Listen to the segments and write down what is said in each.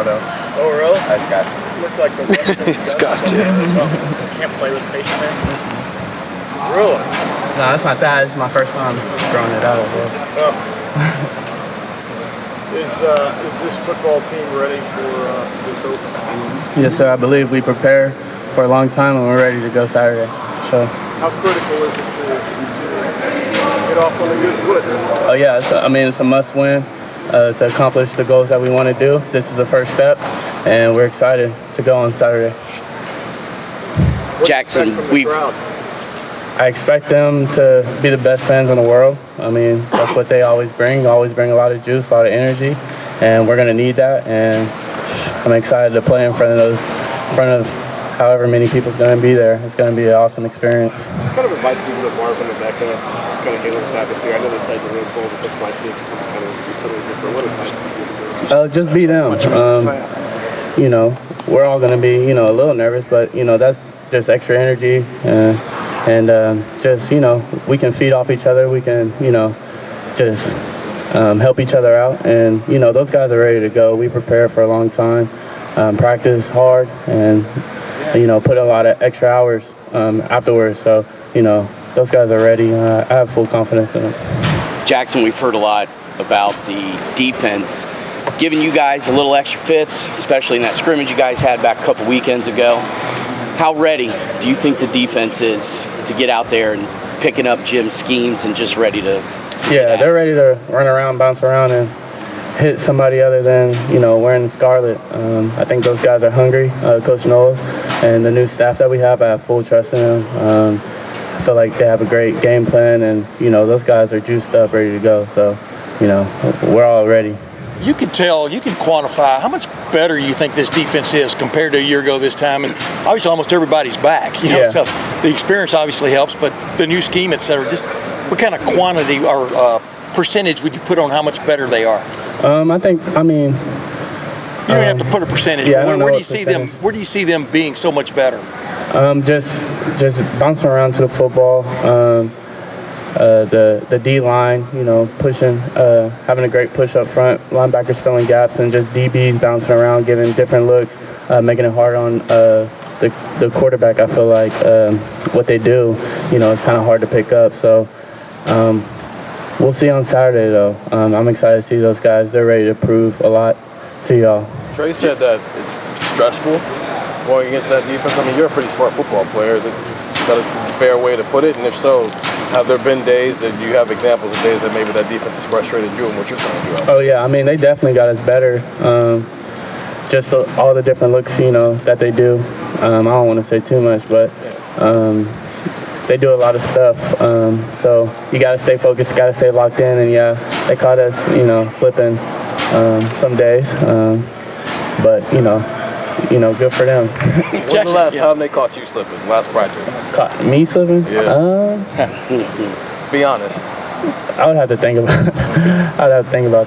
tomorrow, though. Oh, really? I've got to. Looks like the It's got to. Can't play with patient man. Really? No, it's not that. It's my first time throwing it out. Oh. Is this football team ready for this open? Yes, sir. I believe we prepare for a long time and we're ready to go Saturday. So. How critical is it to get off on a good foot? Oh yeah, it's a must-win to accomplish the goals that we want to do. This is the first step, and we're excited to go on Saturday. Jaxson, I expect them to be the best fans in the world. I mean, that's what they always bring a lot of juice, a lot of energy, and we're going to need that. And I'm excited to play in front of however many people's going to be there. It's going to be an awesome experience. What kind of advice do you give Marvin and Becca to kind of handle this atmosphere? I know they played the Rose Bowl with such like this. Kind of totally different. What advice do you give them? Just be them. We're all going to be, a little nervous, but, that's just extra energy. Just, we can feed off each other. We can, just help each other out. And, those guys are ready to go. We prepare for a long time, practice hard, and, put a lot of extra hours afterwards. So, those guys are ready. I have full confidence in them. Jaxson, we've heard a lot about the defense giving you guys a little extra fits, especially in that scrimmage you guys had back a couple weekends ago. How ready do you think the defense is to get out there and picking up Jim's schemes and just ready to Yeah, they're ready to run around, bounce around, and hit somebody other than, wearing the scarlet. I think those guys are hungry, Coach Knowles, and the new staff that we have, I have full trust in them. I feel like they have a great game plan, and, those guys are juiced up, ready to go. So, we're all ready. You can tell, you can quantify how much better you think this defense is compared to a year ago this time. And obviously almost everybody's back, so the experience obviously helps, but the new scheme, et cetera, just what kind of quantity or percentage would you put on how much better they are? You don't have to put a percentage. Yeah, but where do you see them? Where do you see them being so much better? Just bouncing around to the football. The D line, pushing, having a great push up front, linebackers filling gaps, and just DBs bouncing around, giving different looks, making it hard on the quarterback. I feel like what they do, it's kind of hard to pick up. So we'll see on Saturday, though. I'm excited to see those guys. They're ready to prove a lot to y'all. Trey said that it's stressful going against that defense. I mean, you're a pretty smart football player. Is that a fair way to put it? And if so, have there been days that you have examples of days that maybe that defense has frustrated you and what you're trying to do? Oh, yeah. I mean, they definitely got us better. Just all the different looks, that they do. I don't want to say too much, but they do a lot of stuff. So you got to stay focused, got to stay locked in. And, yeah, they caught us, slipping some days. But, good for them. When's the last time they caught you slipping? Last practice? Caught me slipping? Yeah. Be honest. I would have to think about.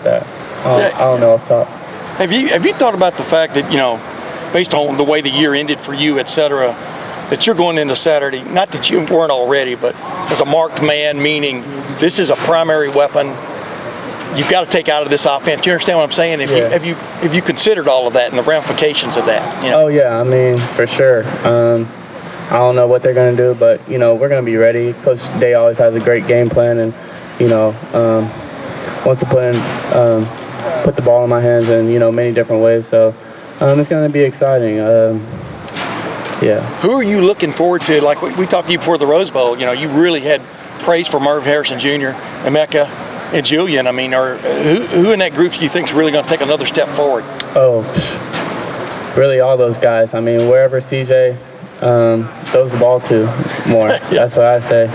that. I don't know off top. Have you thought about the fact that based on the way the year ended for you, et cetera, that you're going into Saturday? Not that you weren't already, but as a marked man, meaning this is a primary weapon. You've got to take out of this offense. You understand what I'm saying? Have you considered all of that and the ramifications of that? Oh yeah, I mean for sure. I don't know what they're going to do, but we're going to be ready. Coach Day always has a great game plan, and wants to put the ball in my hands in many different ways. So it's going to be exciting. Yeah. Who are you looking forward to? Like we talked to you before the Rose Bowl. You really had praise for Marvin Harrison Jr., Emeka, and Julian. I mean, who in that group do you think is really going to take another step forward? Oh, really all those guys. I mean, wherever CJ throws the ball to more, that's what I say.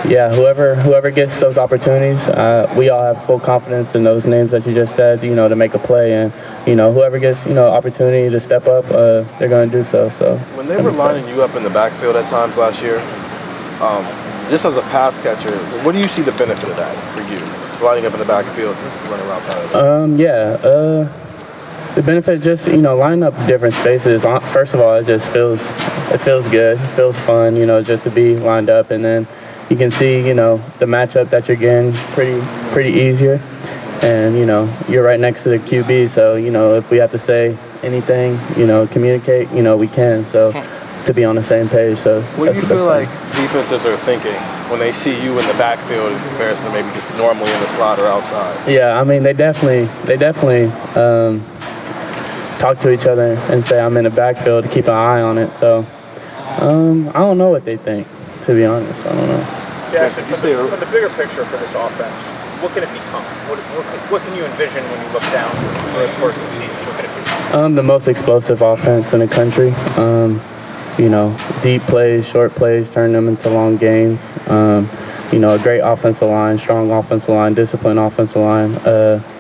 Whoever gets those opportunities, we all have full confidence in those names that you just said, to make a play. And, whoever gets, opportunity to step up, they're going to do so. So when they were lining you up in the backfield at times last year, just as a pass catcher, what do you see the benefit of that for you? Lining up in the backfield, running around time? The benefit just, lining up different spaces. First of all, it feels good. It feels fun, just to be lined up. And then you can see, the matchup that you're getting pretty easier. and you're right next to the QB, so if we have to say anything, communicate, we can. So to be on the same page. So what do you feel like defenses are thinking when they see you in the backfield in comparison to maybe just normally in the slot or outside? Yeah, I mean they definitely talk to each other and say I'm in the backfield to keep an eye on it. So I don't know what they think, to be honest. I don't know. Jaxson, from the bigger picture for this offense, what can it become? What can you envision when you look down the course of the season? What can it become? The most explosive offense in the country. Deep plays, short plays, turn them into long gains. A great offensive line, strong offensive line, disciplined offensive line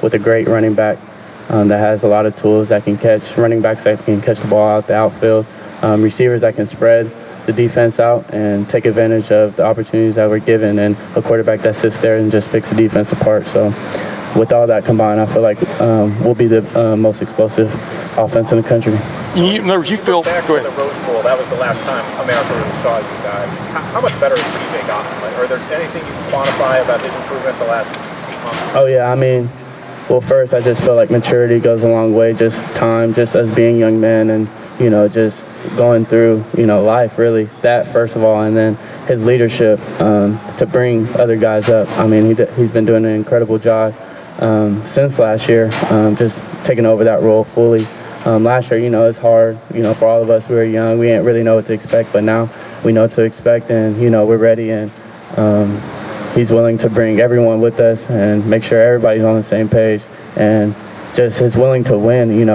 with a great running back that has a lot of tools that can catch, running backs that can catch the ball out the outfield, receivers that can spread the defense out and take advantage of the opportunities that we're given, and a quarterback that sits there and just picks the defense apart. So with all that combined, I feel like we'll be the most explosive offense in the country. You feel back to the Rose Bowl, that was the last time America really saw you guys. How much better has CJ gotten? Like, are there anything you can quantify about his improvement the last 8 months? Oh yeah, I mean, well, first I just feel like maturity goes a long way, just time, just as being young men, and just going through life, really, that first of all, and then his leadership to bring other guys up. I mean, he's been doing an incredible job since last year, just taking over that role fully. Last year, it's hard, for all of us. We were young, we didn't really know what to expect, but now we know what to expect, and we're ready, and he's willing to bring everyone with us and make sure everybody's on the same page, and just is willing to win.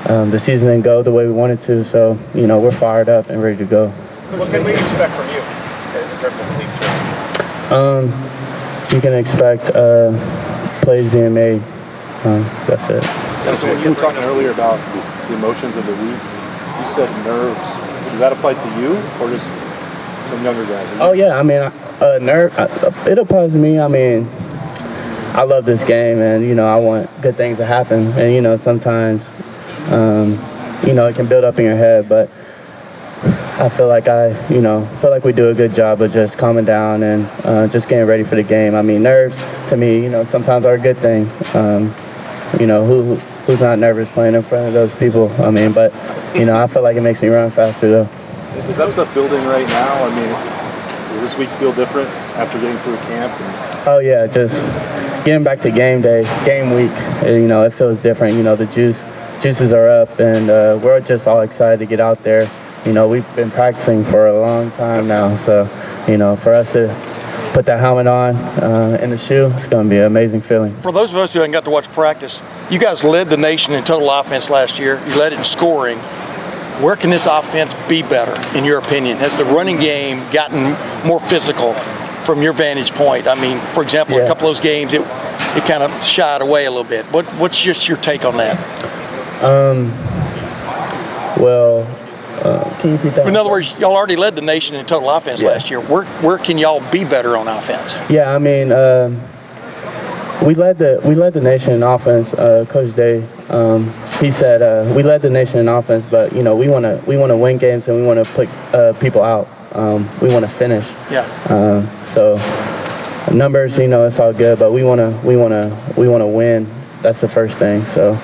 The season didn't go the way we wanted to, so we're fired up and ready to go. What can we expect from you in terms of leadership? You can expect plays being made. That's it. So when you were talking earlier about the emotions of the week, you said nerves. Does that apply to you or just some younger guys? Oh yeah, I mean, it applies to me. I mean, I love this game, and I want good things to happen, and sometimes it can build up in your head, but I feel like we do a good job of just calming down and just getting ready for the game. I mean, nerves to me, sometimes are a good thing. Who's not nervous playing in front of those people? I mean, but I feel like it makes me run faster though. Is that stuff building right now? I mean, does this week feel different after getting through camp? Oh yeah, just getting back to game day, game week. It feels different. The juices are up, and we're just all excited to get out there. We've been practicing for a long time now, so for us to put that helmet on in the shoe, it's going to be an amazing feeling. For those of us who haven't got to watch practice, you guys led the nation in total offense last year. You led it in scoring. Where can this offense be better, in your opinion? Has the running game gotten more physical from your vantage point? I mean, for example, a couple of those games, it kind of shied away a little bit. What's just your take on that? Can you repeat that? In other words, y'all already led the nation in total offense last year. Where can y'all be better on offense? Yeah, I mean, we led the nation in offense. Coach Day, he said we led the nation in offense, but we want to win games, and we want to put people out. We want to finish. Yeah. So numbers, it's all good, but we want to win. That's the first thing. So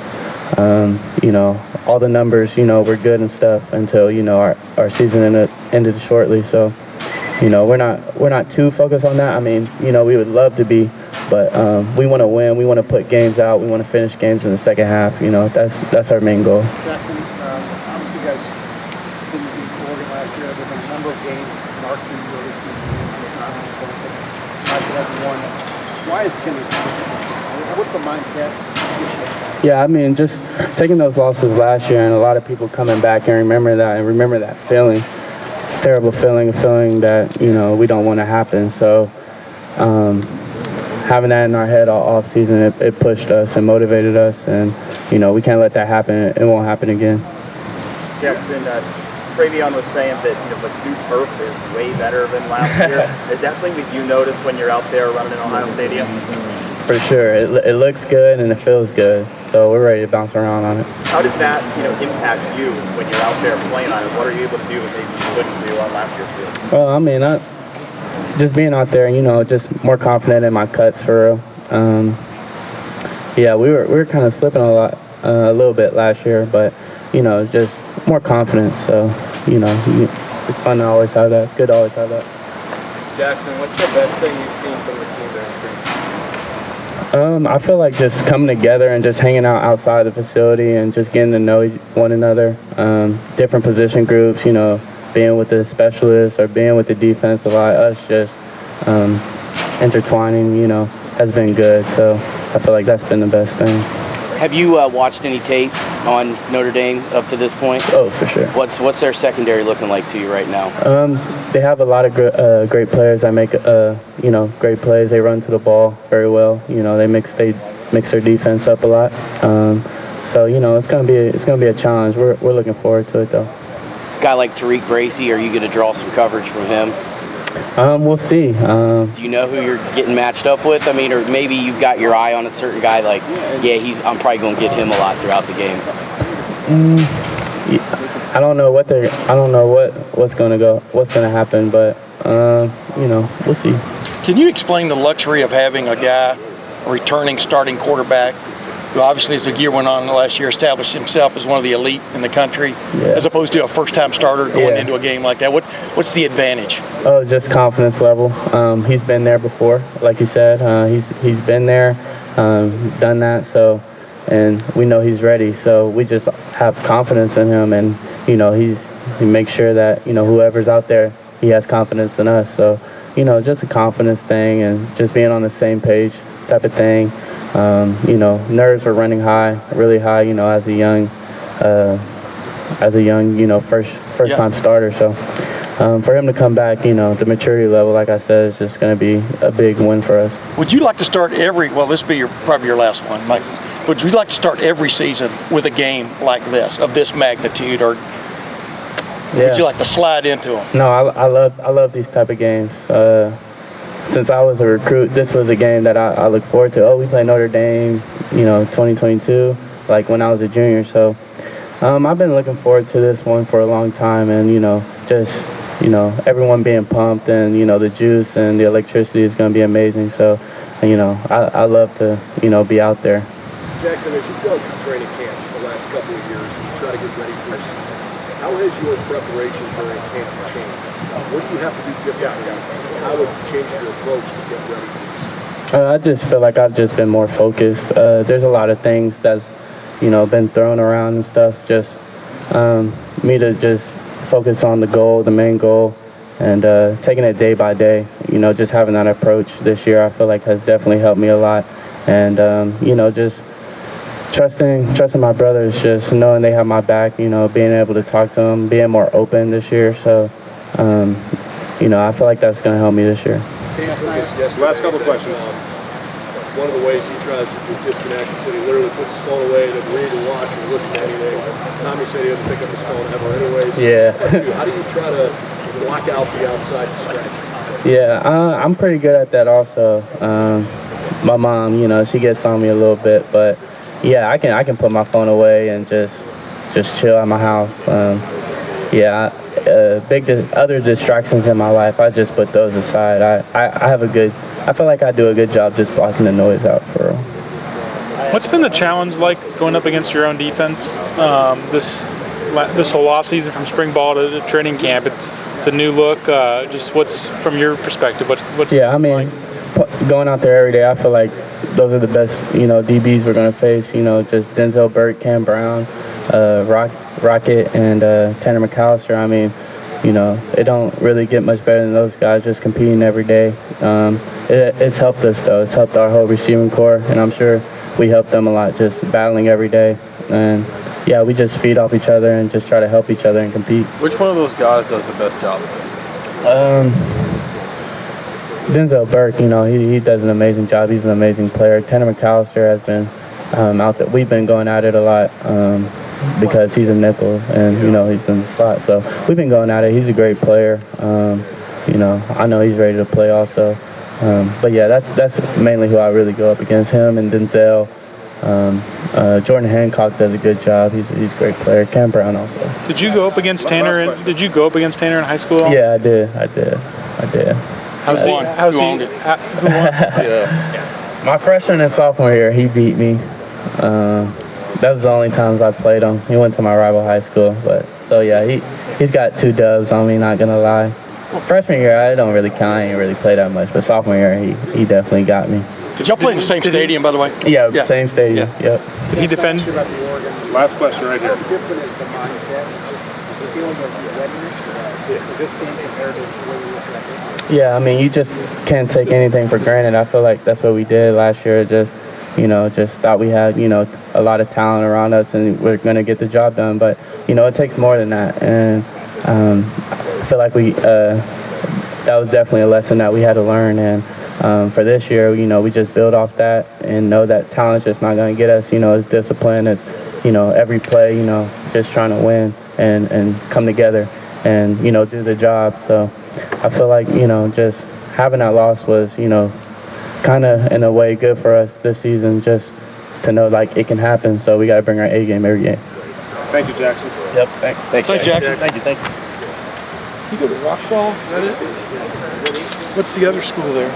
all the numbers, we're good and stuff until our season ended shortly. So we're not too focused on that. I mean, we would love to be, but we want to win. We want to put games out. We want to finish games in the second half. That's our main goal. Jaxson, obviously you guys didn't beat Oregon last year. There's been a number of games marked in the early season in the conference tournament. Guys that haven't won. Why is it going to be? What's the mindset this year? Yeah, I mean, just taking those losses last year, and a lot of people coming back and remember that feeling. It's a terrible feeling, a feeling that we don't want to happen. So having that in our head all off season, it pushed us and motivated us, and we can't let that happen. It won't happen again. Jaxson, Travion was saying that the new turf is way better than last year. Is that something that you notice when you're out there running in Ohio Stadium? For sure, it looks good and it feels good, so we're ready to bounce around on it. How does that impact you when you're out there playing on it? What are you able to do that maybe you couldn't do on last year's field? Well, I mean, just being out there, just more confident in my cuts for real. Yeah, we were kind of slipping a little bit last year, but it's just more confidence. So it's fun to always have that. It's good to always have that. Jaxson, what's the best thing you've seen from the team during preseason? I feel like just coming together and just hanging out outside the facility and just getting to know one another. Different position groups, being with the specialists or being with the defense, a lot. Us just intertwining, has been good. So I feel like that's been the best thing. Have you watched any tape on Notre Dame up to this point? Oh, for sure. What's their secondary looking like to you right now? They have a lot of great players that make great plays. They run to the ball very well. They mix their defense up a lot. So it's gonna be a challenge. We're looking forward to it though. Guy like Tariq Bracy, are you going to draw some coverage from him? We'll see. Do you know who you're getting matched up with? I mean, or maybe you've got your eye on a certain guy. Like, I'm probably going to get him a lot throughout the game. I don't know what's going to happen, but we'll see. Can you explain the luxury of having a guy, a returning starting quarterback, who obviously as the year went on last year established himself as one of the elite in the country, as opposed to a first-time starter going into a game like that? What's the advantage? Oh, just confidence level. He's been there before, like you said. He's been there, done that. So, and we know he's ready. So we just have confidence in him, and he makes sure that whoever's out there, he has confidence in us. So, just a confidence thing and just being on the same page type of thing. Nerves were running really high, as a young, first time starter. So for him to come back, the maturity level, like I said, is just going to be a big win for us. Would you like to start this be probably your last one, Mike? Would you like to start every season with a game like this, of this magnitude, or would you like to slide into them? No, I love these type of games. Since I was a recruit, this was a game that I look forward to. Oh, we play Notre Dame, 2022, like when I was a junior. So I've been looking forward to this one for a long time, and just everyone being pumped, and the juice and the electricity is going to be amazing. So I love to be out there. Jaxson, as you've gone through training camp the last couple of years and you try to get ready for a season, how has your preparation during camp changed? What do you have to do differently? How would you change your approach to get ready for the season? I just feel like I've just been more focused. There's a lot of things that's been thrown around and stuff. Just me to just focus on the main goal, and taking it day by day. Just having that approach this year, I feel like has definitely helped me a lot. And just trusting my brothers, just knowing they have my back. Being able to talk to them, being more open this year. So I feel like that's going to help me this year. Last couple questions. One of the ways he tries to just disconnect, he said he literally puts his phone away, doesn't read or watch or listen to anything. Tommy said he doesn't pick up his phone ever anyways. Yeah. How do you try to block out the outside distraction? Yeah, I'm pretty good at that also. My mom, she gets on me a little bit, but yeah, I can put my phone away and just chill at my house. Other distractions in my life, I just put those aside. I feel like I do a good job just blocking the noise out for real. What's been the challenge like going up against your own defense this whole offseason, from spring ball to training camp? It's a new look. Just what's, from your perspective, what's going out there every day, I feel like those are the best DBs we're going to face. Just Denzel Burke, Cam Brown, Rocket, and Tanner McAllister. I mean, it don't really get much better than those guys just competing every day. It's helped us though. It's helped our whole receiving core, and I'm sure we help them a lot just battling every day. And yeah, we just feed off each other and just try to help each other and compete. Which one of those guys does the best job? Denzel Burke, he does an amazing job. He's an amazing player. Tanner McAllister has been out there. We've been going at it a lot because he's a nickel and he's in the slot. So we've been going at it. He's a great player. I know he's ready to play also. But yeah, that's mainly who I really go up against, him and Denzel. Jordan Hancock does a good job. He's a great player. Cam Brown also. Did you go up against Tanner? Did you go up against Tanner in high school? Yeah, I did. Who won? Who owned it? Who won? My freshman and sophomore year, he beat me. That was the only times I played him. He went to my rival high school, but so yeah, he's got 2 dubs on me. Not gonna lie. Freshman year, I don't really count. I ain't really play that much, but sophomore year, he definitely got me. Did y'all play in the same stadium, by the way? Yeah, same stadium. Yeah. Yep. Did he defend? Last question right here. How different is the mindset? Is the feeling of readiness for this game compared to the way we look at it? Yeah, I mean, you just can't take anything for granted. I feel like that's what we did last year. Just thought we had, a lot of talent around us and we're going to get the job done. But, it takes more than that. And I feel like that was definitely a lesson that we had to learn. And for this year, we just build off that and know that talent's just not going to get us. It's discipline. It's, every play, just trying to win and come together and, do the job. So I feel like, just having that loss was, kind of in a way good for us this season, just to know like it can happen. So we got to bring our A game every game. Thank you, Jaxson. Yep. Thanks. Thanks, Jaxson. Thank you. You go to Rockwall? Is that it? What's the other school there?